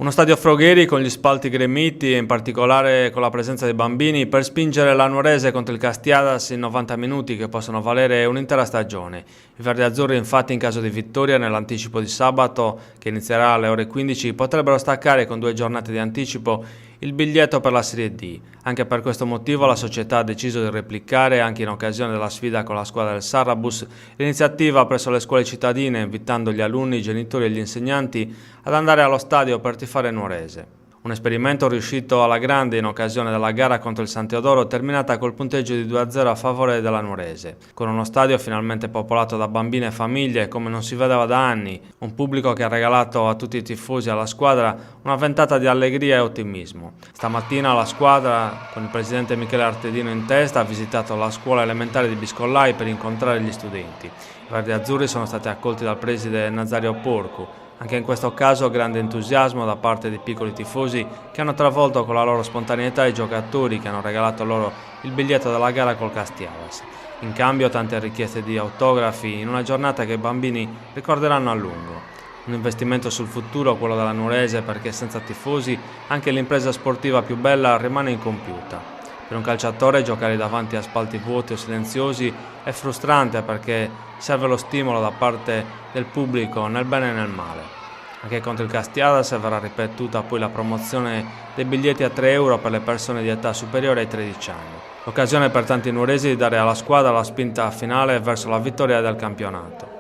Uno stadio Frogheri con gli spalti gremiti e in particolare con la presenza dei bambini per spingere la Nuorese contro il Castiadas in 90 minuti che possono valere un'intera stagione. I verdi-azzurri infatti in caso di vittoria nell'anticipo di sabato, che inizierà alle ore 15, potrebbero staccare con 2 giornate di anticipo il biglietto per la Serie D. Anche per questo motivo la società ha deciso di replicare, anche in occasione della sfida con la squadra del Sarrabus, l'iniziativa presso le scuole cittadine, invitando gli alunni, i genitori e gli insegnanti ad andare allo stadio per tifare Nuorese. Un esperimento riuscito alla grande in occasione della gara contro il San Teodoro, terminata col punteggio di 2-0 a favore della Nuorese, con uno stadio finalmente popolato da bambine e famiglie come non si vedeva da anni, un pubblico che ha regalato a tutti i tifosi e alla squadra una ventata di allegria e ottimismo. Stamattina la squadra, con il presidente Michele Artedino in testa, ha visitato la scuola elementare di Biscollai per incontrare gli studenti. I verdi-azzurri sono stati accolti dal preside Nazario Porcu. Anche in questo caso grande entusiasmo da parte dei piccoli tifosi che hanno travolto con la loro spontaneità i giocatori che hanno regalato loro il biglietto della gara col Castiadas. In cambio tante richieste di autografi in una giornata che i bambini ricorderanno a lungo. Un investimento sul futuro quello della Nuorese, perché senza tifosi anche l'impresa sportiva più bella rimane incompiuta. Per un calciatore giocare davanti a spalti vuoti o silenziosi è frustrante perché serve lo stimolo da parte del pubblico nel bene e nel male. Anche contro il Castiadas verrà ripetuta poi la promozione dei biglietti a 3 euro per le persone di età superiore ai 13 anni. L'occasione per tanti nuoresi di dare alla squadra la spinta finale verso la vittoria del campionato.